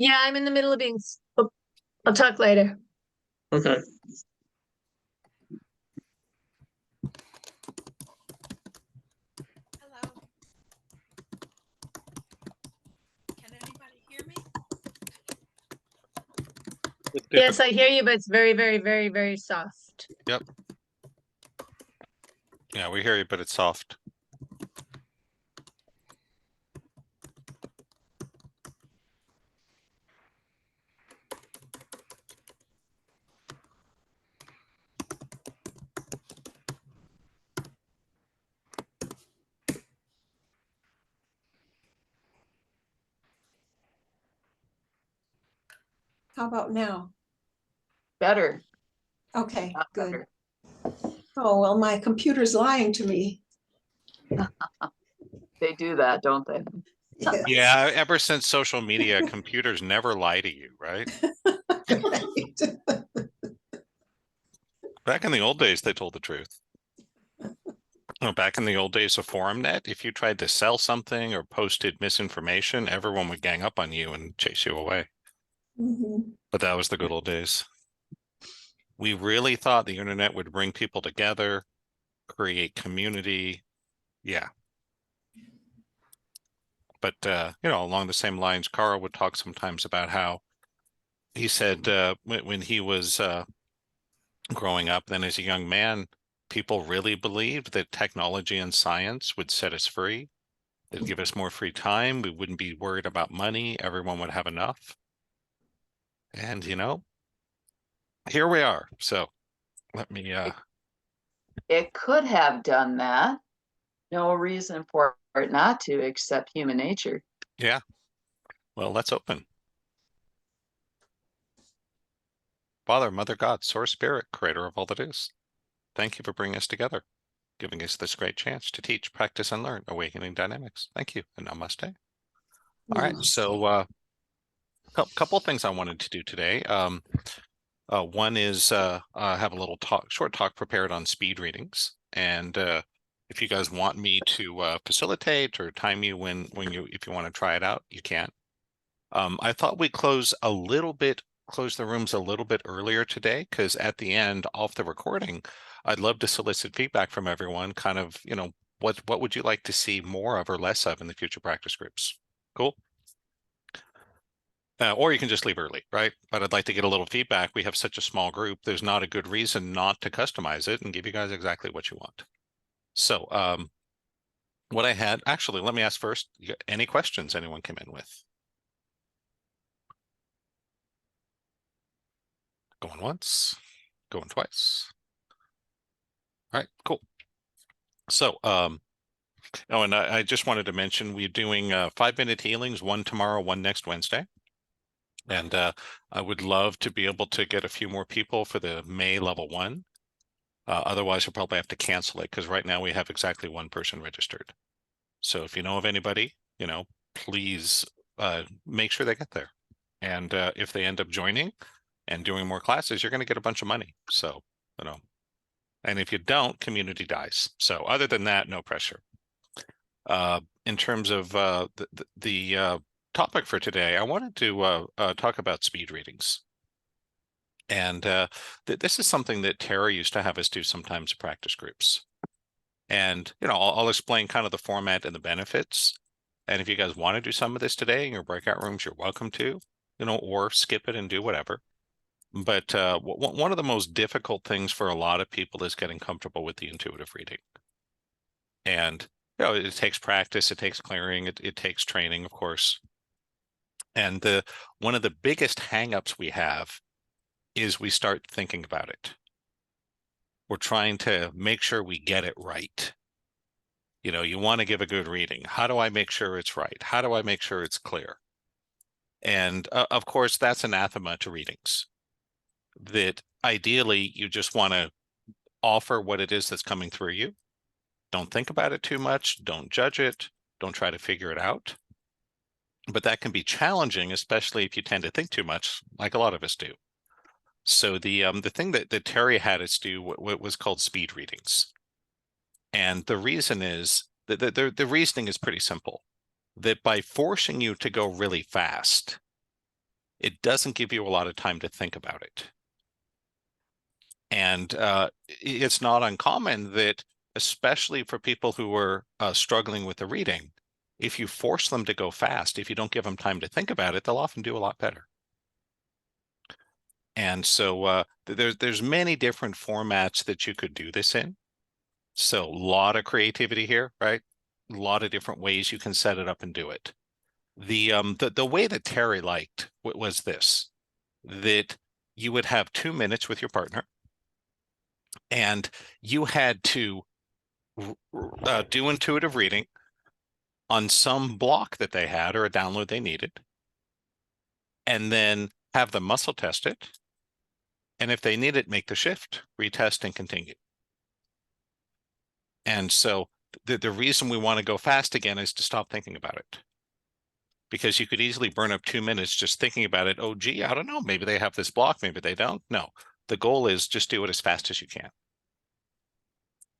Yeah, I'm in the middle of being. I'll talk later. Okay. Hello. Can anybody hear me? Yes, I hear you, but it's very, very, very, very soft. Yep. Yeah, we hear you, but it's soft. How about now? Better. Okay, Not good. better. Oh, well, my computer's lying to me. They do that, don't they? Yes. Yeah, ever since social media, computers never lie to you, right? Right. Back in the old days, they told the truth. No, back in the old days of ForumNet, if you tried to sell something or posted misinformation, everyone would gang up on you and chase you away. Mhm. But that was the good old days. We really thought the internet would bring people together, create community. Yeah. But, along the same lines, Carl would talk sometimes about how he said when he was growing up, then as a young man, people really believed that technology and science would set us free. It'd give us more free time. We wouldn't be worried about money. Everyone would have enough. And, here we are. So let me, It could have done that. No reason for it not to, except human nature. yeah. Well, let's open. Father, Mother God, Source Spirit, Creator of all that is. Thank you for bringing us together, giving us this great chance to teach, practice, and learn awakening dynamics. Thank you, and namaste. All right, so a couple of things I wanted to do today. One is have a little short talk prepared on speed readings, and if you guys want me to facilitate or time you if you want to try it out, you can. I thought we'd close the rooms a little bit earlier today, because at the end, off the recording, I'd love to solicit feedback from everyone. Kind of, what would you like to see more of or less of in the future practice groups? Cool. Or you can just leave early, right? But I'd like to get a little feedback. We have such a small group. There's not a good reason not to customize it and give you guys exactly what you want. So what I had, actually, let me ask first, any questions anyone came in with? Going once, going twice. All right, cool. So, and I just wanted to mention, we're doing 5-minute healings, one tomorrow, one next Wednesday. And I would love to be able to get a few more people for the May level 1. Otherwise, we'll probably have to cancel it, because right now we have exactly one person registered. So if you know of anybody, please make sure they get there. And if they end up joining and doing more classes, you're going to get a bunch of money. So, and if you don't, community dies. So other than that, no pressure. In terms of the topic for today, I wanted to talk about speed readings. And this is something that Tara used to have us do sometimes in practice groups. And, I'll explain kind of the format and the benefits. And if you guys want to do some of this today in your breakout rooms, you're welcome to, or skip it and do whatever. But one of the most difficult things for a lot of people is getting comfortable with the intuitive reading. And, it takes practice, it takes clearing, it takes training, of course. And one of the biggest hangups we have is we start thinking about it. We're trying to make sure we get it right. You want to give a good reading. How do I make sure it's right? How do I make sure it's clear? And of course, that's anathema to readings. That ideally, you just want to offer what it is that's coming through you. Don't think about it too much. Don't judge it. Don't try to figure it out. But that can be challenging, especially if you tend to think too much, like a lot of us do. So the thing that Terry had us do what was called speed readings. And the reason is that the reasoning is pretty simple. That by forcing you to go really fast, it doesn't give you a lot of time to think about it. And it's not uncommon that, especially for people who are struggling with the reading, if you force them to go fast, if you don't give them time to think about it, they'll often do a lot better. And so there's many different formats that you could do this in. So a lot of creativity here, right? A lot of different ways you can set it up and do it. The way that Terry liked was this, that you would have 2 minutes with your partner, and you had to do intuitive reading on some block that they had or a download they needed, and then have them muscle test it. And if they need it, make the shift, retest, and continue. And so the reason we want to go fast again is to stop thinking about it. Because you could easily burn up 2 minutes just thinking about it. Oh, gee, I don't know. Maybe they have this block. Maybe they don't. No, the goal is just do it as fast as you can.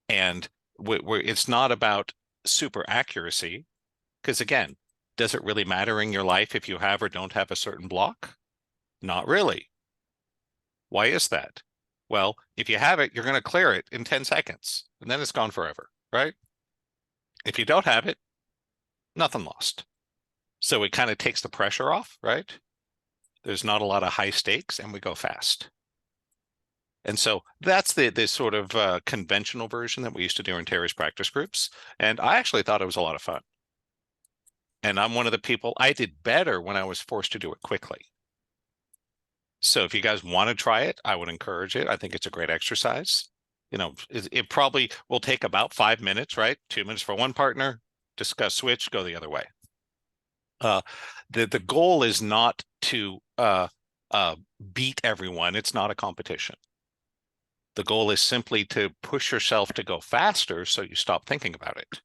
And it's not about super accuracy, because again, does it really matter in your life if you have or don't have a certain block? Not really. Why is that? Well, if you have it, you're going to clear it in 10 seconds, and then it's gone forever, right? If you don't have it, nothing lost. So it kind of takes the pressure off, right? There's not a lot of high stakes, and we go fast. And so that's the sort of conventional version that we used to do in Terry's practice groups. And I actually thought it was a lot of fun. And I'm one of the people, I did better when I was forced to do it quickly. So if you guys want to try it, I would encourage it. I think it's a great exercise. You know, it probably will take about 5 minutes, right? 2 minutes for one partner, discuss, switch, go the other way. The goal is not to beat everyone. It's not a competition. The goal is simply to push yourself to go faster so you stop thinking about it.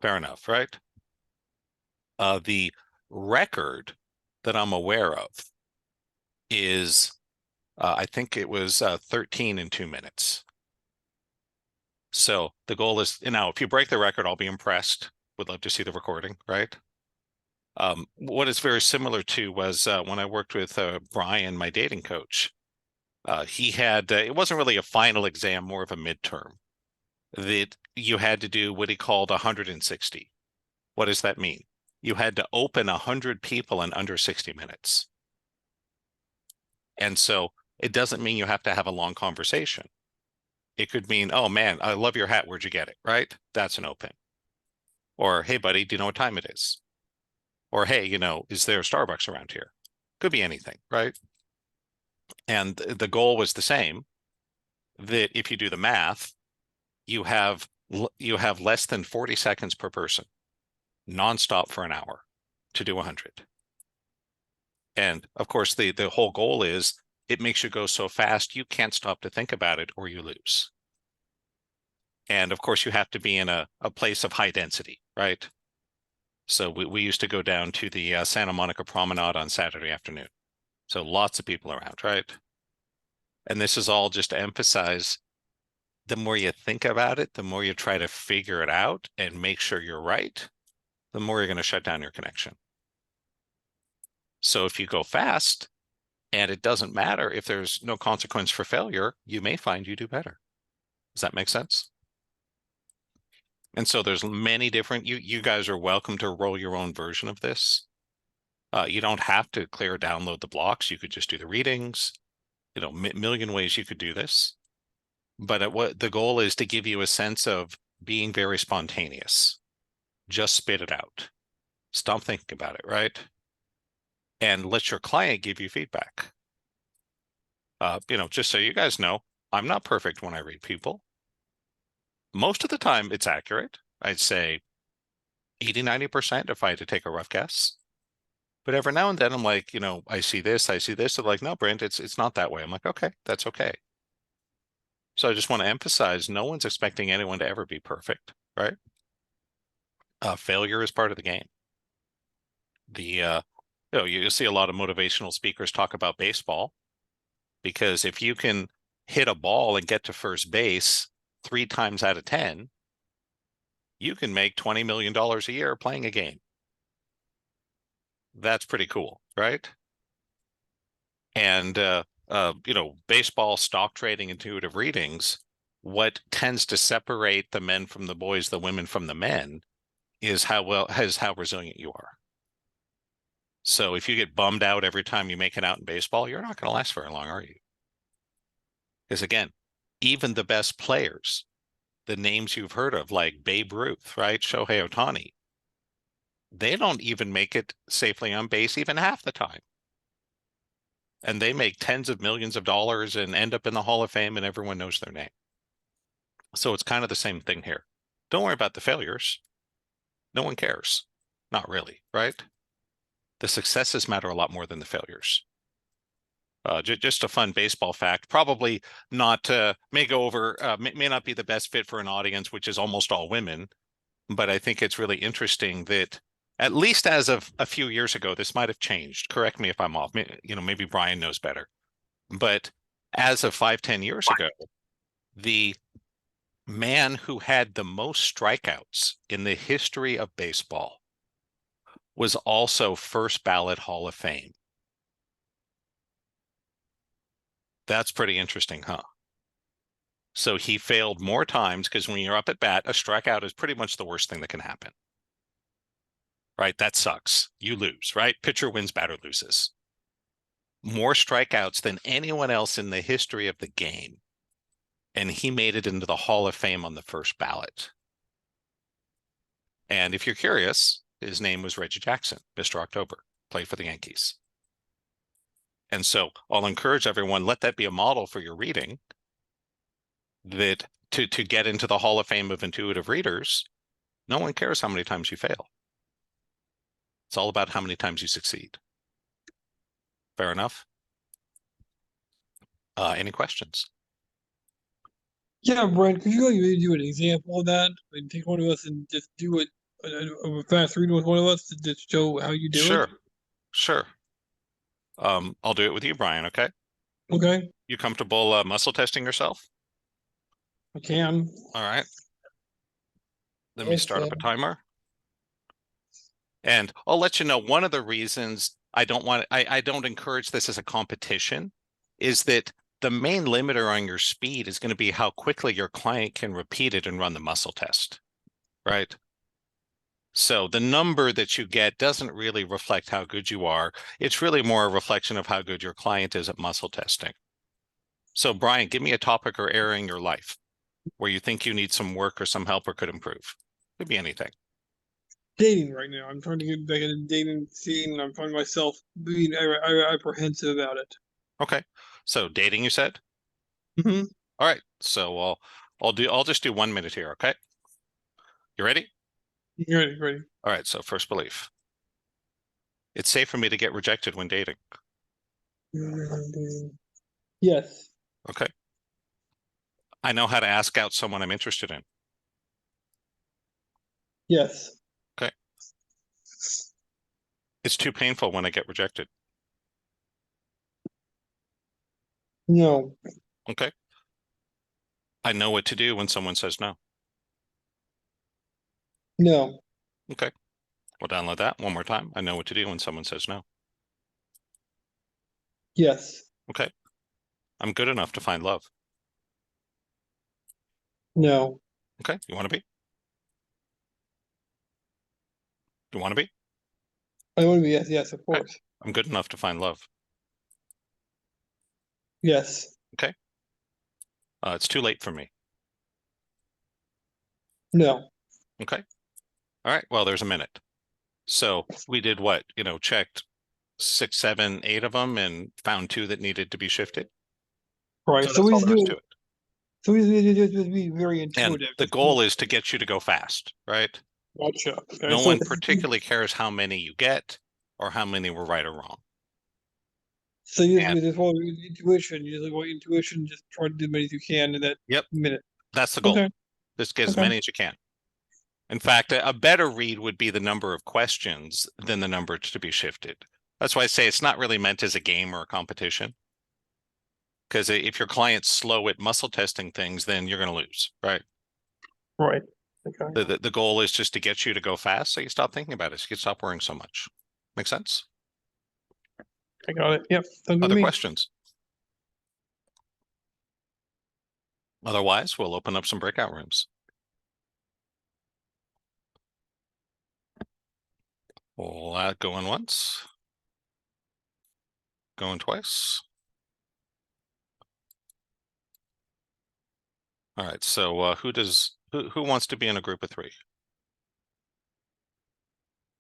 Fair enough, right? The record that I'm aware of is, I think it was 13 in 2 minutes. So the goal is, now, if you break the record, I'll be impressed. Would love to see the recording, right? What is very similar to was when I worked with Brian, my dating coach. He had, it wasn't really a final exam, more of a midterm, that you had to do what he called 160. What does that mean? You had to open 100 people in under 60 minutes. And so it doesn't mean you have to have a long conversation. It could mean, oh man, I love your hat. Where'd you get it? Right? That's an open. Or, hey buddy, do you know what time it is? Or, hey, you know, is there a Starbucks around here? Could be anything, right? And the goal was the same, that if you do the math, you have less than 40 seconds per person, nonstop for an hour to do 100. And of course, the whole goal is it makes you go so fast you can't stop to think about it or you lose. And of course, you have to be in a place of high density, right? So we used to go down to the Santa Monica Promenade on Saturday afternoon. So lots of people around, right? And this is all just to emphasize, the more you think about it, the more you try to figure it out and make sure you're right, the more you're going to shut down your connection. So if you go fast and it doesn't matter, if there's no consequence for failure, you may find you do better. Does that make sense? And so there's many different, you guys are welcome to roll your own version of this. You don't have to clear download the blocks. You could just do the readings, you know, million ways you could do this. But what the goal is to give you a sense of being very spontaneous. Just spit it out. Stop thinking about it, right? And let your client give you feedback. You know, just so you guys know, I'm not perfect when I read people. Most of the time it's accurate. I'd say 80-90% if I had to take a rough guess. But every now and then I'm like, you know, I see this. They're like, no, Brent, it's not that way. I'm like, okay, that's okay. So I just want to emphasize, no one's expecting anyone to ever be perfect, right? Failure is part of the game. You know, you see a lot of motivational speakers talk about baseball, because if you can hit a ball and get to first base 3 times out of 10, you can make $20 million a year playing a game. That's pretty cool, right? And baseball, stock trading, intuitive readings, what tends to separate the men from the boys, the women from the men, is how resilient you are. So if you get bummed out every time you make it out in baseball, you're not going to last very long, are you? Because again, even the best players, the names you've heard of, like Babe Ruth, right? Shohei Ohtani, they don't even make it safely on base even half the time. And they make tens of millions of dollars and end up in the Hall of Fame and everyone knows their name. So it's kind of the same thing here. Don't worry about the failures. No one cares. Not really, right? The successes matter a lot more than the failures. Just a fun baseball fact, probably not, may go over, may not be the best fit for an audience, which is almost all women. But I think it's really interesting that at least as of a few years ago, this might have changed. Correct me if I'm off. Maybe Brian knows better. But as of 5-10 years ago, the man who had the most strikeouts in the history of baseball was also first ballot Hall of Fame. That's pretty interesting, huh? So he failed more times because when you're up at bat, a strikeout is pretty much the worst thing that can happen. Right? That sucks. You lose, right? Pitcher wins, batter loses. More strikeouts than anyone else in the history of the game. And he made it into the Hall of Fame on the first ballot. And if you're curious, his name was Reggie Jackson, Mr. October, played for the Yankees. And so I'll encourage everyone, let that be a model for your reading, that to get into the Hall of Fame of intuitive readers, no one cares how many times you fail. It's all about how many times you succeed. Fair enough? Any questions? Yeah, Brent, could you maybe do an example of that? And take one of us and just do it, a fast reading with one of us to just show how you do Sure, it? sure. I'll do it with you, Brian, okay? Okay, You comfortable muscle testing yourself? I can. All right. Let me start up a Okay. timer. And I'll let you know one of the reasons I don't encourage this as a competition is that the main limiter on your speed is going to be how quickly your client can repeat it and run the muscle test, right? So the number that you get doesn't really reflect how good you are. It's really more a reflection of how good your client is at muscle testing. So Brian, give me a topic or area in your life where you think you need some work or some help or could improve. Could be anything. Dating right now. I'm trying to get back in the dating scene. I'm finding myself being apprehensive about it. Okay. So dating, you said? Mm-hmm. All right. So I'll just do 1 minute here, okay? You ready? Ready, ready. All right, so first belief. It's safe for me to get rejected when dating. Yes. Okay. I know how to ask out someone I'm interested in. Yes. Okay. It's too painful when I get rejected. No. Okay. I know what to do when someone says no. No. Okay. We'll download that one more time. I know what to do when someone says no. Yes. Okay. I'm good enough to find love. No. Okay. You want to be? You want to be? I want to be, yes, yes, of Okay. course. I'm good enough to find love. Yes. Okay. It's too late for me. No. Okay. All right. Well, there's a minute. So we did what? Checked 6, 7, 8 of them and found 2 that needed to be shifted. Right. So So that's we all just there is do to it. it. So we just be very And intuitive. the goal is to get you to go fast, right? Gotcha. Okay. No So one particularly cares how many you get or how many were right or wrong. so you And just follow your intuition. You just go intuition. Just try to do as many as you can in that yep, minute. that's the goal. Okay. Just get as Okay. many as you can. In fact, a better read would be the number of questions than the number to be shifted. That's why I say it's not really meant as a game or a competition. Because if your client's slow at muscle testing things, then you're going to lose, right? Right. Okay. The goal is just to get you to go fast so you stop thinking about it. So you can stop worrying so much. Make sense? I got it. Yep. Sounds good to Other me. questions? Otherwise, we'll open up some breakout rooms. We'll going once. Going twice. All right, so who wants to be in a group of 3?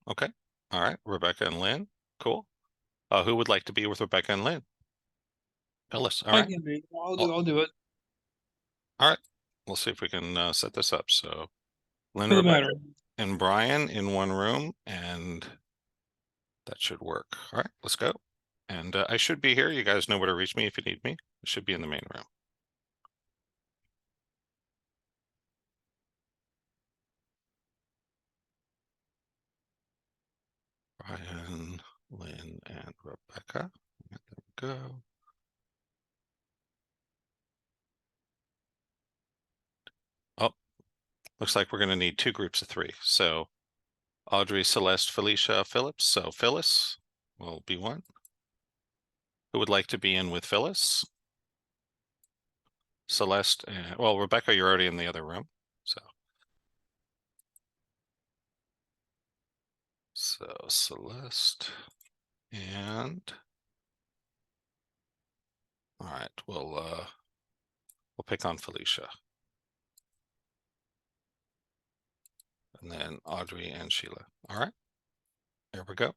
Okay. All right, Rebecca and Lynn. Cool. Who would like to be with Rebecca and Lynn? Phyllis. All I right. can be. I'll Oh. do. I'll do it. All right. We'll see if we can set this up. So Lynn, Doesn't Rebecca, matter. and Brian in one room, and that should work. All right, let's go. And I should be here. You guys know where to reach me if you need me. I should be in the main room. Brian, Lynn, and Rebecca. There we go. Oh, looks like we're going to need 2 groups of 3. So Audrey, Celeste, Felicia, Phillips. So Phyllis will be one. Who would like to be in with Phyllis? Celeste, and, well, Rebecca, you're already in the other room. So Celeste and all right, we'll pick on Felicia. And then Audrey and Sheila. All right, there we go.